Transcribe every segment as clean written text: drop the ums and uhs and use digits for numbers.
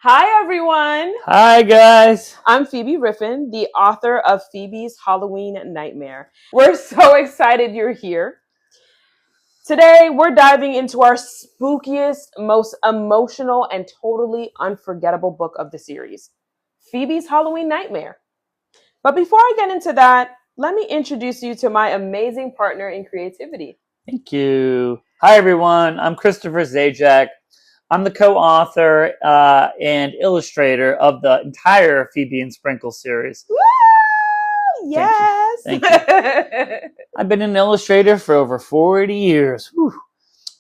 Hi, everyone. Hi, guys. I'm Phebee Riffin, the author of Phoebe's Halloween Nightmare. We're so excited you're here. Today, we're diving into our spookiest, most emotional, and totally unforgettable book of the series, Phoebe's Halloween Nightmare. But before I get into that, let me introduce you to my amazing partner in creativity. Thank you. Hi, everyone. I'm Christopher Zajac. I'm the co-author and illustrator of the entire Phebee and Sprinkle series. Woo! Yes. Thank you. I've been an illustrator for over 40 years. Whew.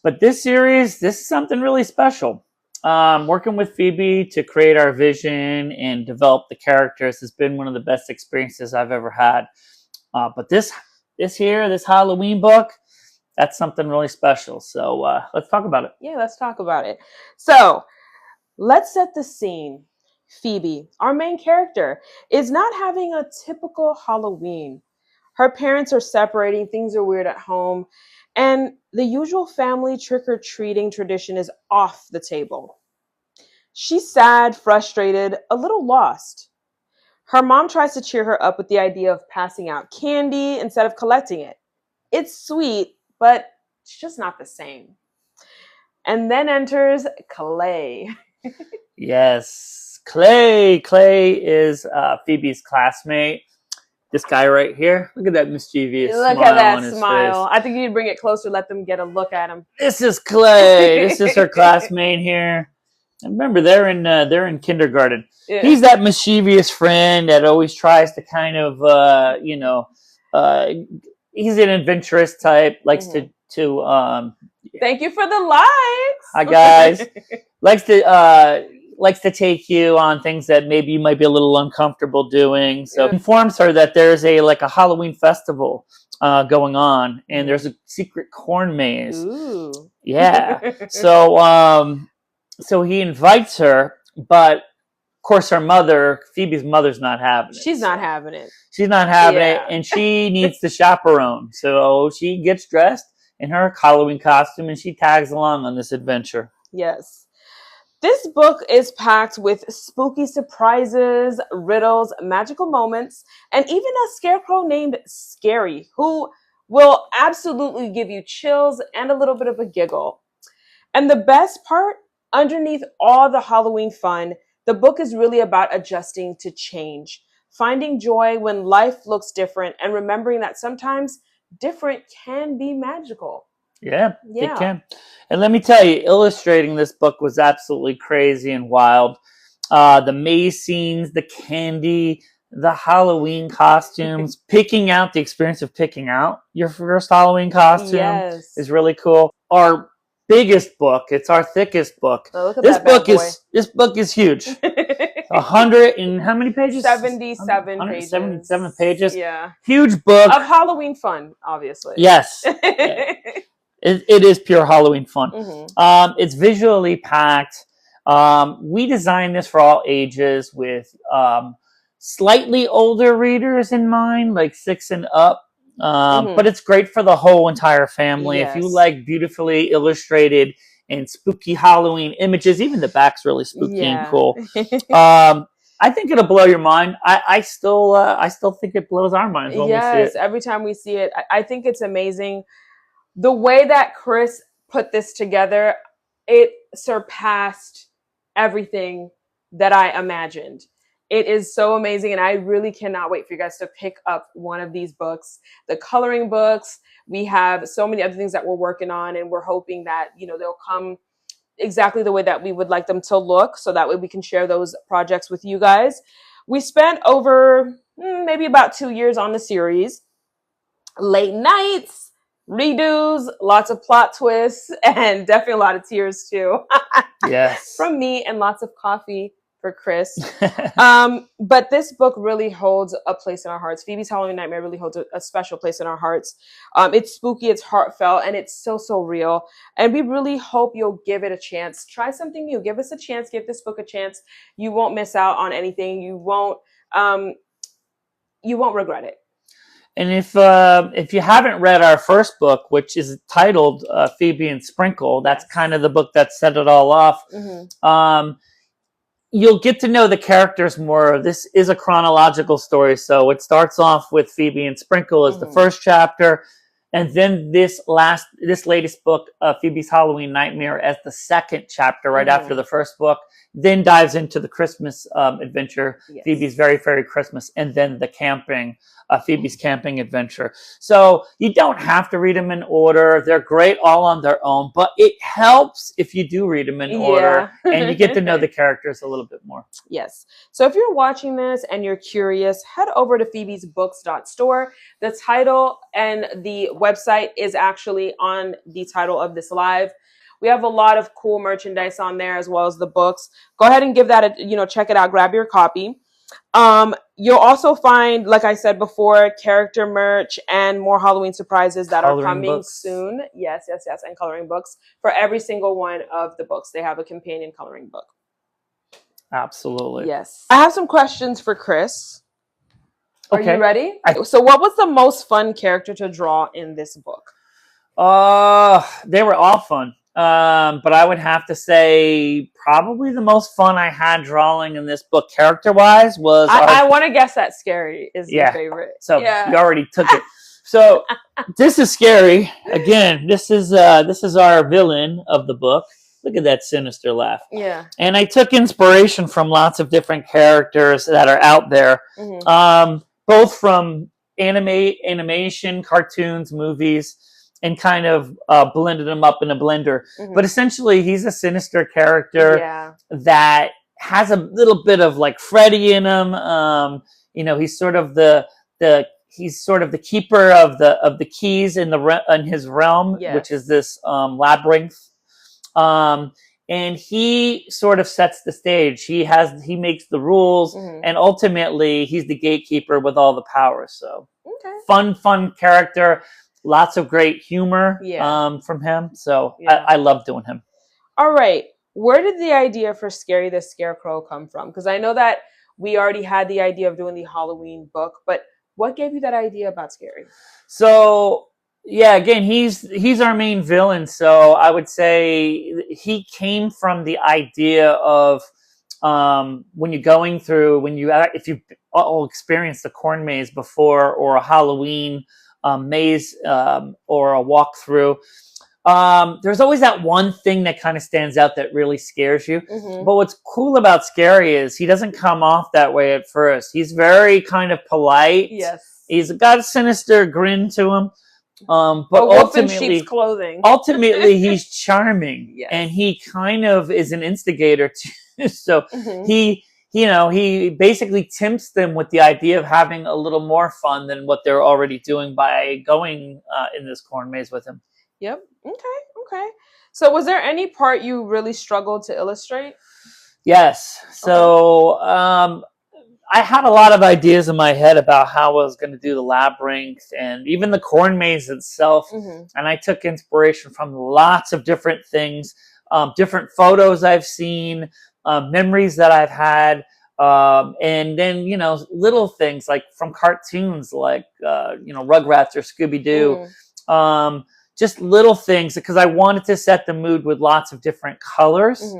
But this series, this is something really special. Working with Phebee to create our vision and develop the characters has been one of the best experiences I've ever had. But this Halloween book, that's something really special. So let's talk about it. Yeah, let's talk about it. So let's set the scene. Phebee, our main character, is not having a typical Halloween. Her parents are separating, things are weird at home, and the usual family trick-or-treating tradition is off the table. She's sad, frustrated, a little lost. Her mom tries to cheer her up with the idea of passing out candy instead of collecting it. It's sweet, but it's just not the same. And then enters Clay. Yes, Clay. Clay is Phoebe's classmate. This guy right here. Look at that mischievous smile. Look at that on his smile. face. I think you need to bring it closer, let them get a look at him. This is Clay. This is her classmate here. And remember, they're in kindergarten. Yeah. He's that mischievous friend that always tries to kind of he's an adventurous type. Likes to Thank you for the likes. Hi, guys. Likes to take you on things that maybe you might be a little uncomfortable doing. So informs her that there's a Halloween festival going on, and there's a secret corn maze. Ooh. Yeah. So he invites her, but of course Phoebe's mother's not having it. She's not having it. She's not having it, and she needs the chaperone. So she gets dressed in her Halloween costume, and she tags along on this adventure. Yes. This book is packed with spooky surprises, riddles, magical moments, and even a scarecrow named Scary, who will absolutely give you chills and a little bit of a giggle. And the best part, underneath all the Halloween fun, the book is really about adjusting to change, finding joy when life looks different, and remembering that sometimes different can be magical. Yeah, it can. And let me tell you, illustrating this book was absolutely crazy and wild. The maze scenes, the candy, the Halloween costumes, picking out the experience of picking out your first Halloween costume is really cool. Our biggest book, it's our thickest book. Oh, look at this book is huge. 100 and how many pages? 77 pages. 77 pages. Yeah. Huge book. Of Halloween fun, obviously. Yes. It is pure Halloween fun. It's visually packed. We designed this for all ages with slightly older readers in mind, like 6 and up. But it's great for the whole entire family. Yes. If you like beautifully illustrated and spooky Halloween images, even the back's really spooky and cool. I think it'll blow your mind. I still think it blows our minds when we see it. Every time we see it, I think it's amazing. The way that Chris put this together, it surpassed everything that I imagined. It is so amazing, and I really cannot wait for you guys to pick up one of these books. The coloring books, we have so many other things that we're working on, and we're hoping that, they'll come exactly the way that we would like them to look, so that way we can share those projects with you guys. We spent over maybe about 2 years on the series. Late nights, redos, lots of plot twists, and definitely a lot of tears too. Yes. From me, and lots of coffee for Chris. But this book really holds a place in our hearts. Phoebe's Halloween Nightmare really holds a special place in our hearts. It's spooky, it's heartfelt, and it's so real. And we really hope you'll give it a chance. Try something new. Give us a chance. Give this book a chance. You won't miss out on anything. You won't regret it. And if you haven't read our first book, which is titled Phebee and Sprinkle, that's kind of the book that set it all off. you'll get to know the characters more. This is a chronological story, so it starts off with Phoebe and Sprinkle as the first chapter, and then this latest book, Phoebe's Halloween Nightmare, as the second chapter, right after the first book. Then dives into the Christmas adventure, Phoebe's Very Fairy Christmas, and then the camping, Phoebe's Camping Adventure. So you don't have to read them in order. They're great all on their own, but it helps if you do read them in order and you get to know the characters a little bit more. Yes. So if you're watching this and you're curious, head over to phoebesbooks.store. The title and the website is actually on the title of this live. We have a lot of cool merchandise on there as well as the books. Go ahead and give that a, check it out, grab your copy. You'll also find, like I said before, character merch and more Halloween surprises that are coming soon. Yes. And coloring books for every single one of the books. They have a companion coloring book. Absolutely. Yes. I have some questions for Chris. Are you ready? So what was the most fun character to draw in this book? They were all fun. But I would have to say probably the most fun I had drawing in this book character-wise was... I want to guess that Scary is your favorite. So you already took it. So this is Scary. Again, this is our villain of the book. Look at that sinister laugh. Yeah. And I took inspiration from lots of different characters that are out there, both from animation, cartoons, movies, and kind of blended them up in a blender. But essentially, he's a sinister character that has a little bit of like Freddy in him. He's sort of the keeper of the keys in his realm, which is this labyrinth. And he sort of sets the stage. He makes the rules, and ultimately he's the gatekeeper with all the power. So fun character. Lots of great humor from him. So I love doing him. All right. Where did the idea for Scary the Scarecrow come from? Because I know that we already had the idea of doing the Halloween book, but what gave you that idea about Scary? So, again, he's our main villain. So I would say he came from the idea of if you've all experienced the corn maze before, or a Halloween maze, or a walkthrough. There's always that one thing that kind of stands out that really scares you. But what's cool about Scary is he doesn't come off that way at first. He's very kind of polite. Yes. He's got a sinister grin to him. But ultimately, sheep's clothing. ultimately, he's charming, and he kind of is an instigator too. So he basically tempts them with the idea of having a little more fun than what they're already doing by going in this corn maze with him. Yep. Okay. So was there any part you really struggled to illustrate? Yes. So I had a lot of ideas in my head about how I was going to do the labyrinth and even the corn maze itself. And I took inspiration from lots of different things, different photos I've seen, memories that I've had, and then little things like from cartoons like Rugrats or Scooby-Doo, just little things, because I wanted to set the mood with lots of different colors.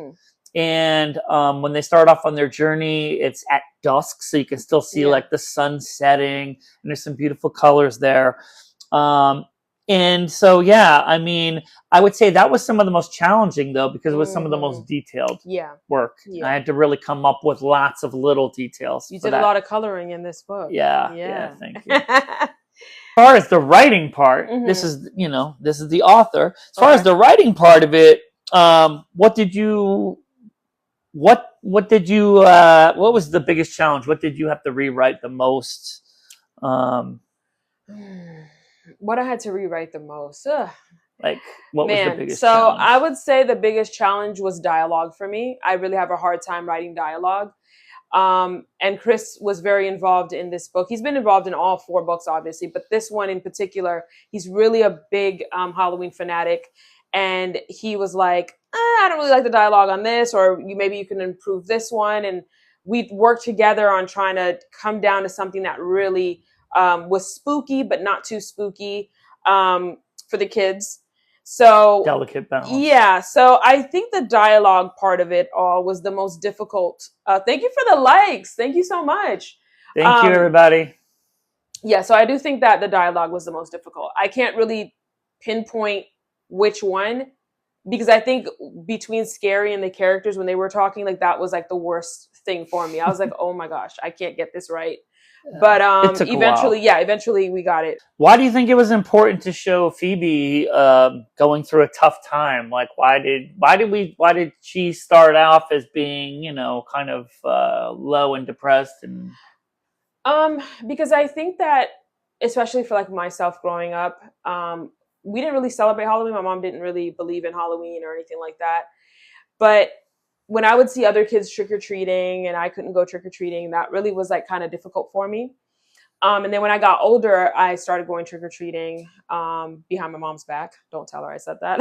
And when they start off on their journey, it's at dusk, so you can still see like the sun setting, and there's some beautiful colors there. And so, I would say that was some of the most challenging, though, because it was some of the most detailed work. I had to really come up with lots of little details. You did a lot of coloring in this book. Yeah, thank you. As far as the writing part, this is the author. As far as the writing part of it, what was the biggest challenge? What did you have to rewrite the most? What I had to rewrite the most? Like, what was the biggest challenge? So I would say the biggest challenge was dialogue for me. I really have a hard time writing dialogue. And Chris was very involved in this book. He's been involved in all 4 books, obviously, but this one in particular, he's really a big Halloween fanatic. And he was like, I don't really like the dialogue on this, or maybe you can improve this one. And we worked together on trying to come down to something that really was spooky, but not too spooky for the kids. So Delicate balance. yeah, so I think the dialogue part of it all was the most difficult. Thank you for the likes. Thank you so much. Thank you, everybody. Yeah, so I do think that the dialogue was the most difficult. I can't really pinpoint which one, because I think between Scary and the characters when they were talking, like that was like the worst thing for me. I was like, oh my gosh, I can't get this right. But It took eventually, a while. eventually we got it. Why do you think it was important to show Phebee going through a tough time? Like, why did she start off as being, kind of low and depressed? And Because I think that, especially for like myself growing up, we didn't really celebrate Halloween. My mom didn't really believe in Halloween or anything like that. But when I would see other kids trick or treating and I couldn't go trick or treating, that really was like kind of difficult for me. And then when I got older, I started going trick or treating behind my mom's back. Don't tell her I said that.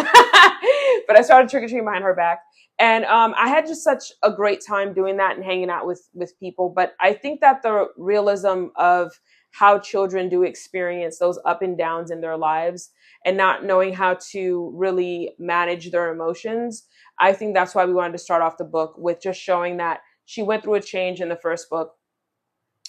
But I started trick or treating behind her back, and I had just such a great time doing that and hanging out with people. But I think that the realism of how children do experience those up and downs in their lives and not knowing how to really manage their emotions, I think that's why we wanted to start off the book with just showing that she went through a change in the first book.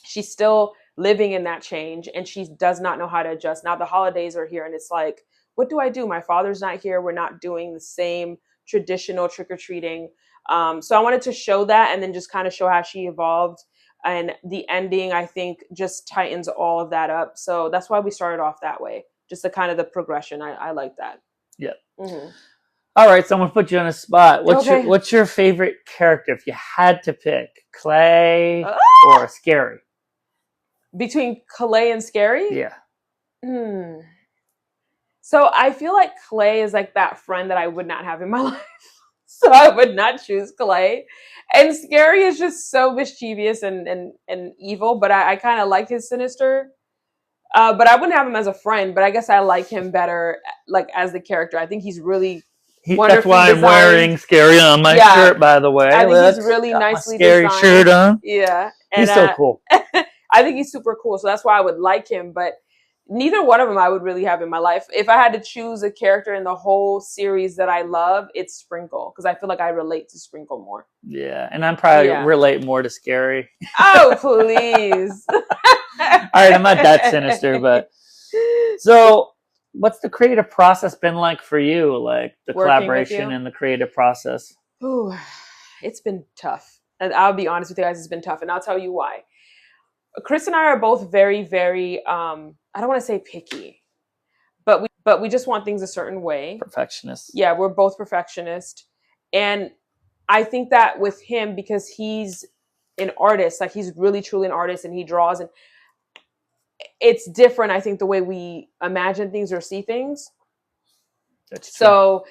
She's still living in that change and she does not know how to adjust. Now the holidays are here and it's like, what do I do? My father's not here. We're not doing the same traditional trick-or-treating. So I wanted to show that and then just kind of show how she evolved. And the ending, I think, just tightens all of that up. So that's why we started off that way. Just the kind of the progression. I like that. Yeah. Mm-hmm. All right, so I'm gonna put you on a spot. What's your favorite character if you had to pick, Clay or Scary? Between Clay and Scary? Yeah. So I feel like Clay is like that friend that I would not have in my life. So I would not choose Clay. And Scary is just so mischievous and evil, but I kind of like his sinister. But I wouldn't have him as a friend, but I guess I like him better like as the character. I think he's really that's why I'm wearing Scary on my shirt, by the way. I think he's really nicely Scary designed. Shirt on. Yeah. And, he's so cool. I think he's super cool. So that's why I would like him. But neither one of them I would really have in my life. If I had to choose a character in the whole series that I love, it's Sprinkle. Because I feel like I relate to Sprinkle more. Yeah. And I'm probably relate more to Scary. Oh, please. All right. I'm not that sinister, but so what's the creative process been like for you? Like the collaboration and the creative process? Ooh, it's been tough. And I'll be honest with you guys, it's been tough. And I'll tell you why. Chris and I are both very, very, I don't want to say picky, but we just want things a certain way. Perfectionist. Yeah, we're both perfectionists. And I think that with him, because he's an artist, like he's really truly an artist and he draws, and it's different, I think, the way we imagine things or see things. That's true. So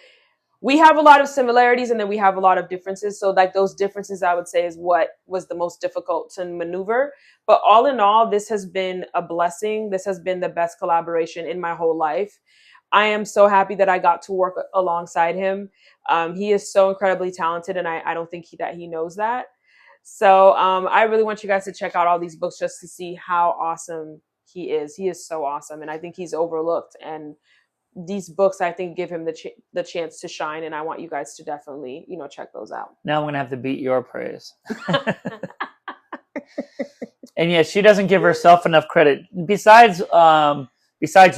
we have a lot of similarities and then we have a lot of differences. So like those differences, I would say, is what was the most difficult to maneuver. But all in all, this has been a blessing. This has been the best collaboration in my whole life. I am so happy that I got to work alongside him. He is so incredibly talented and I don't think that he knows that. So I really want you guys to check out all these books just to see how awesome he is. He is so awesome. And I think he's overlooked. And these books, I think, give him the chance to shine. And I want you guys to definitely, check those out. Now I'm going to have to beat your praise. And yeah, she doesn't give herself enough credit. Besides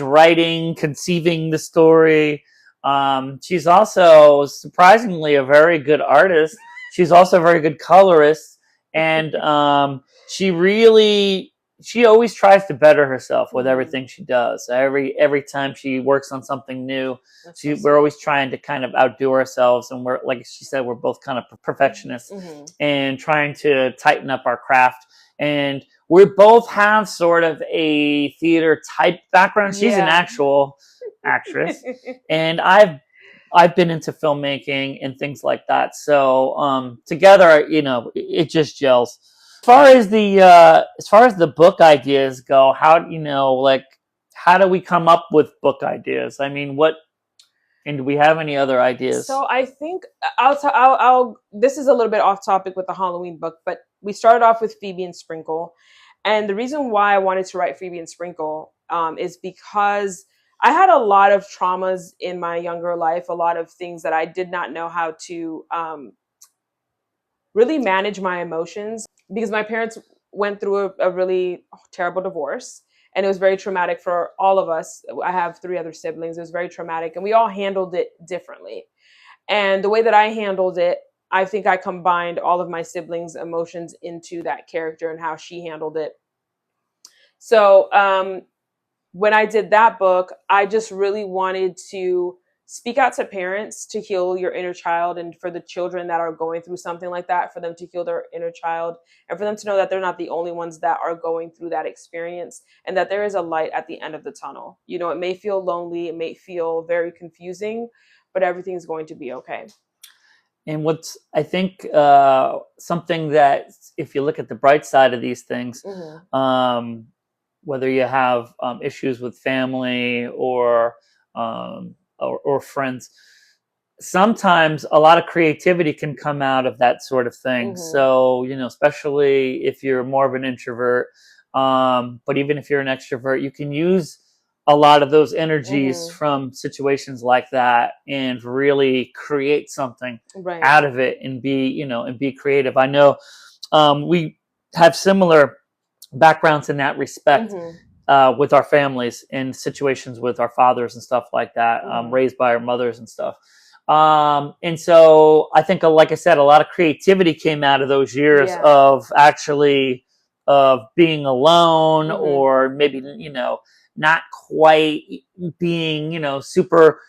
writing, conceiving the story, she's also surprisingly a very good artist. She's also a very good colorist. And she always tries to better herself with everything she does. Every time she works on something new, we're always trying to kind of outdo ourselves. And we're, like she said, we're both kind of perfectionists and trying to tighten up our craft. And we both have sort of a theater type background. She's an actual actress, and I've been into filmmaking and things like that. So together, it just gels. As far as the book ideas go, how do we come up with book ideas? I mean, and do we have any other ideas? So I think this is a little bit off topic with the Halloween book, but we started off with Phebee and Sprinkle. And the reason why I wanted to write Phebee and Sprinkle is because I had a lot of traumas in my younger life, a lot of things that I did not know how to really manage my emotions, because my parents went through a really terrible divorce, and it was very traumatic for all of us. I have three other siblings. It was very traumatic, and we all handled it differently. And the way that I handled it, I think I combined all of my siblings' emotions into that character and how she handled it. So when I did that book, I just really wanted to speak out to parents to heal your inner child, and for the children that are going through something like that, for them to heal their inner child, and for them to know that they're not the only ones that are going through that experience, and that there is a light at the end of the tunnel. You know, it may feel lonely, it may feel very confusing, but everything's going to be okay. And what's, I think, something that, if you look at the bright side of these things, whether you have issues with family or friends, sometimes a lot of creativity can come out of that sort of thing. So, you know, especially if you're more of an introvert, but even if you're an extrovert, you can use a lot of those energies from situations like that and really create something out of it and be creative. I know we have similar backgrounds in that respect with our families and situations with our fathers and stuff like that, raised by our mothers and stuff. And so I think, like I said, a lot of creativity came out of those years of actually of being alone, or maybe, you know, not quite being, you know, super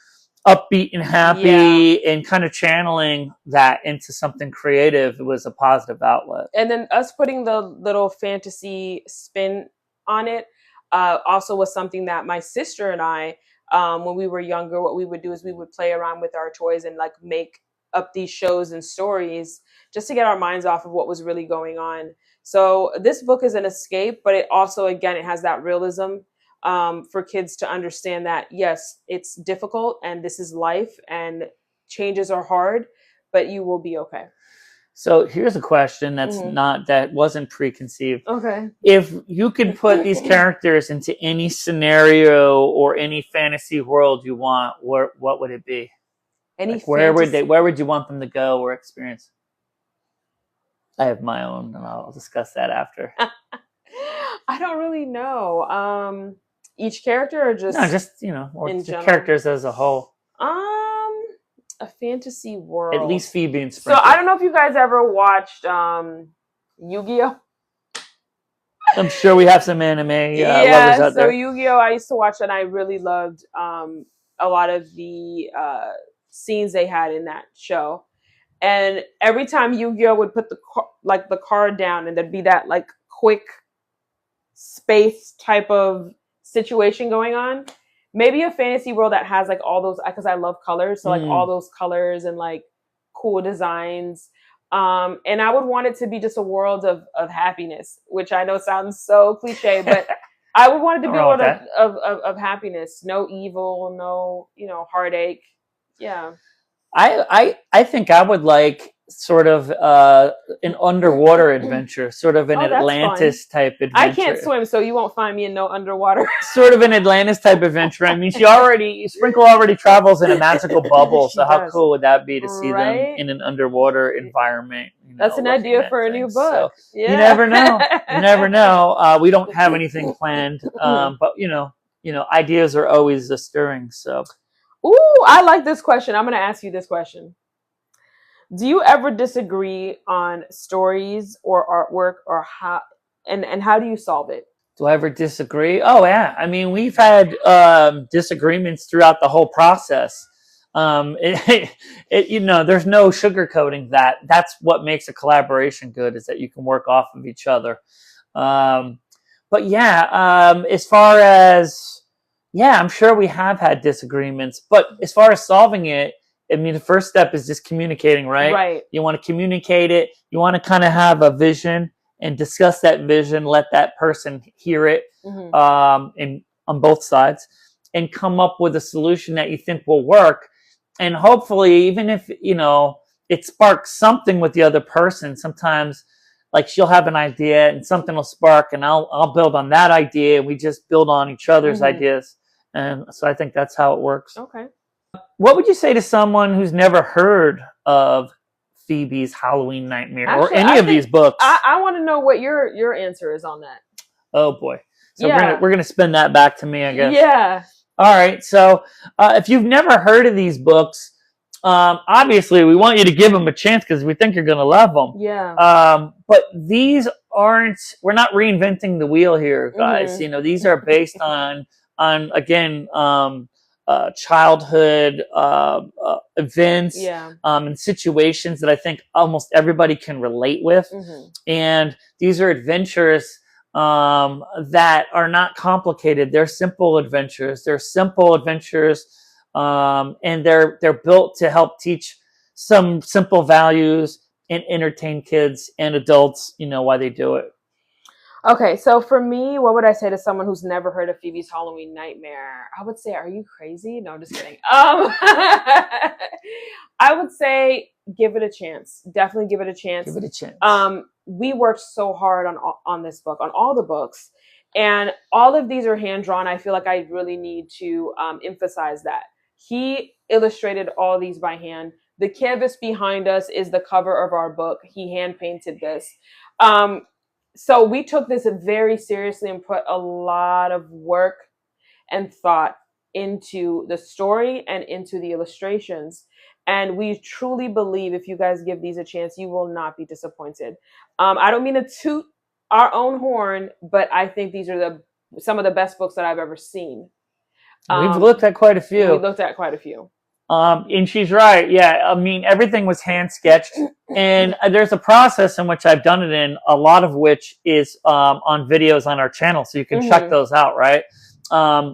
upbeat and happy, and kind of channeling that into something creative. It was a positive outlet. And then us putting the little fantasy spin on it also was something that my sister and I, when we were younger, what we would do is we would play around with our toys and like make up these shows and stories just to get our minds off of what was really going on. So this book is an escape, but it also, again, it has that realism for kids to understand that, yes, it's difficult and this is life and changes are hard, but you will be okay. So here's a question that wasn't preconceived. Okay. If you could put these characters into any scenario or any fantasy world you want, what would it be? Where would you want them to go or experience? I have my own, and I'll discuss that after. I don't really know. Each character, or just or the characters as a whole. A fantasy world. At least Phebee and Sprinkle. So I don't know if you guys ever watched Yu-Gi-Oh. I'm sure we have some anime lovers out there. Yu-Gi-Oh, I used to watch, and I really loved a lot of the scenes they had in that show. And every time Yu-Gi-Oh would put the card down, and there'd be that like quick space type of situation going on. Maybe a fantasy world that has like all those, because I love colors, so like all those colors and like cool designs. And I would want it to be just a world of happiness, which I know sounds so cliche, but I would want it to be a world of happiness. No evil, no, heartache. Yeah. I think I would like sort of an underwater adventure, sort of an Atlantis type adventure. I can't swim, so you won't find me in no underwater. Sort of an Atlantis type adventure. I mean, Sprinkle already travels in a magical bubble, so how cool would that be to see them in an underwater environment? That's an idea for a new book. So you never know. You never know. We don't have anything planned, but ideas are always stirring. So, ooh, I like this question. I'm going to ask you this question. Do you ever disagree on stories or artwork, or how do you solve it? Do I ever disagree? Oh yeah. I mean, we've had disagreements throughout the whole process. There's no sugarcoating that. That's what makes a collaboration good, is that you can work off of each other. But yeah, as far as, I'm sure we have had disagreements, but as far as solving it, I mean, the first step is just communicating, right? Right. You want to communicate it. You want to kind of have a vision and discuss that vision. Let that person hear it, on both sides, and come up with a solution that you think will work. And hopefully, even if it sparks something with the other person, sometimes like she'll have an idea and something will spark, and I'll build on that idea, and we just build on each other's ideas. And so I think that's how it works. Okay. What would you say to someone who's never heard of Phoebe's Halloween Nightmare or any of these books? I want to know what your answer is on that. Oh boy. So we're gonna spin that back to me, I guess. Yeah. All right. So if you've never heard of these books, obviously we want you to give them a chance because we think you're gonna love them. Yeah. But these aren't. We're not reinventing the wheel here, guys. Mm-hmm. You know, these are based on again childhood events and situations that I think almost everybody can relate with. Mm-hmm. And these are adventures that are not complicated. They're simple adventures. And they're built to help teach some simple values and entertain kids and adults, you know, why they do it. Okay, so for me, what would I say to someone who's never heard of Phoebe's Halloween Nightmare? I would say, are you crazy? No, I'm just kidding. I would say give it a chance. Definitely give it a chance. Give it a chance. We worked so hard on this book, on all the books, and all of these are hand drawn. I feel like I really need to emphasize that. He illustrated all these by hand. The canvas behind us is the cover of our book. He hand painted this. So we took this very seriously and put a lot of work and thought into the story and into the illustrations. And we truly believe if you guys give these a chance, you will not be disappointed. I don't mean to toot our own horn, but I think these are some of the best books that I've ever seen. We've looked at quite a few. And she's right. Yeah. I mean, everything was hand sketched, and there's a process in which I've done it in, a lot of which is on videos on our channel. So you can check those out. Right.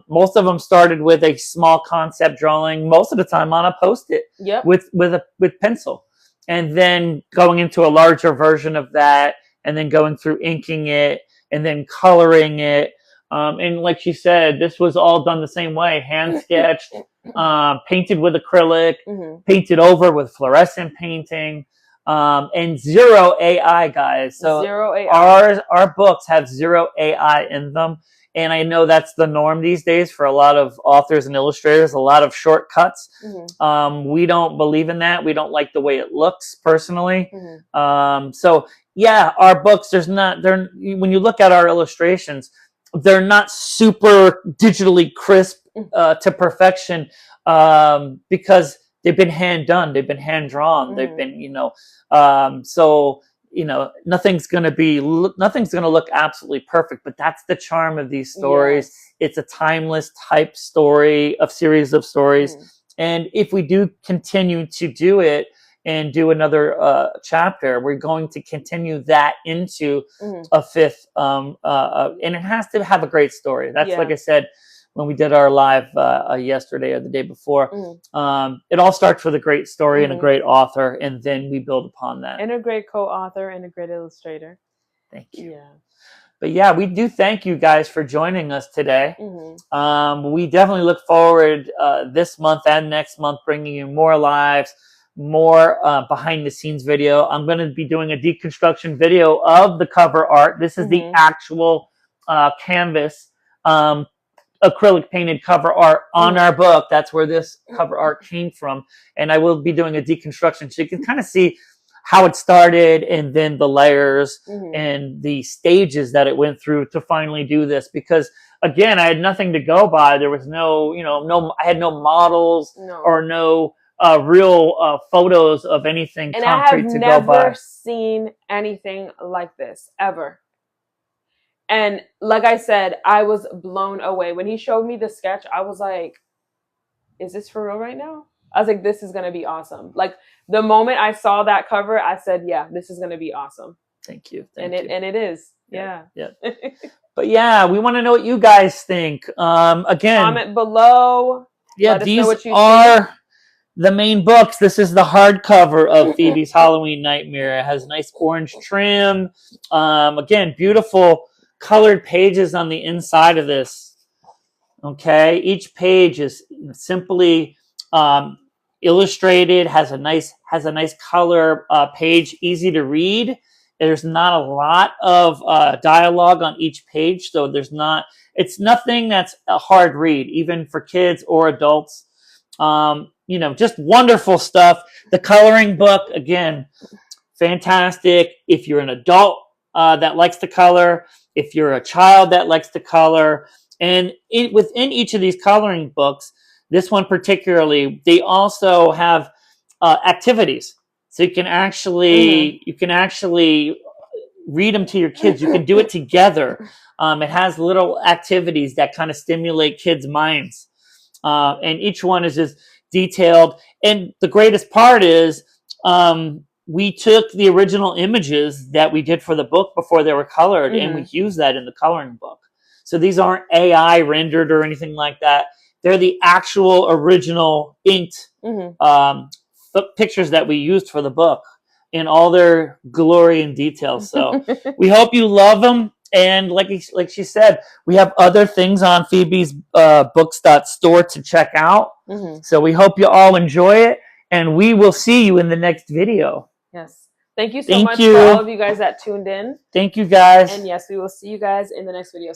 Most of them started with a small concept drawing, most of the time on a Post-it with pencil, and then going into a larger version of that, and then going through inking it and then coloring it. And like she said, this was all done the same way, hand sketched, painted with acrylic, painted over with fluorescent painting, and zero AI, guys. So zero AI. Our books have zero AI in them. And I know that's the norm these days for a lot of authors and illustrators, a lot of shortcuts. We don't believe in that. We don't like the way it looks personally. So yeah, our books, when you look at our illustrations, they're not super digitally crisp to perfection because they've been hand done, they've been hand drawn, they've been, so nothing's going to look absolutely perfect. But that's the charm of these stories. Yes. It's a timeless type series of stories, and if we do continue to do it and do another chapter, we're going to continue that into a fifth. And it has to have a great story. That's like I said, when we did our live yesterday or the day before, it all starts with a great story and a great author, and then we build upon that. And a great co-author and a great illustrator. Thank you. Yeah. But yeah, we do thank you guys for joining us today. We definitely look forward this month and next month bringing you more lives, more behind the scenes video. I'm going to be doing a deconstruction video of the cover art. This is the actual canvas acrylic painted cover art on our book. That's where this cover art came from. And I will be doing a deconstruction so you can kind of see how it started, and then the layers and the stages that it went through to finally do this. Because again, I had nothing to go by. There was I had no models or no real photos of anything concrete to go by. And I have never seen anything like this ever. And like I said, I was blown away when he showed me the sketch. I was like, "Is this for real right now?" I was like, "This is gonna be awesome!" Like the moment I saw that cover, I said, "Yeah, this is gonna be awesome." Thank you. And it is. Yeah. But yeah, we want to know what you guys think. Again, comment below. Yeah, these are the main books. This is the hardcover of Phoebe's Halloween Nightmare. It has nice orange trim. Again, beautiful colored pages on the inside of this. Okay, each page is simply illustrated. Has a nice color page, easy to read. There's not a lot of dialogue on each page, so It's nothing that's a hard read, even for kids or adults. You know, just wonderful stuff. The coloring book, again, fantastic. If you're an adult that likes to color, if you're a child that likes to color, and within each of these coloring books, this one particularly, they also have activities. So you can actually read them to your kids. You can do it together. It has little activities that kind of stimulate kids' minds. And each one is just detailed. And the greatest part is we took the original images that we did for the book before they were colored, and we used that in the coloring book. So these aren't AI rendered or anything like that. They're the actual original inked pictures that we used for the book in all their glory and detail. So we hope you love them. And like she said, we have other things on Phebee's books.store to check out. So we hope you all enjoy it. And we will see you in the next video. Yes. Thank you so much for all of you guys that tuned in. Thank you, guys. And yes, we will see you guys in the next video.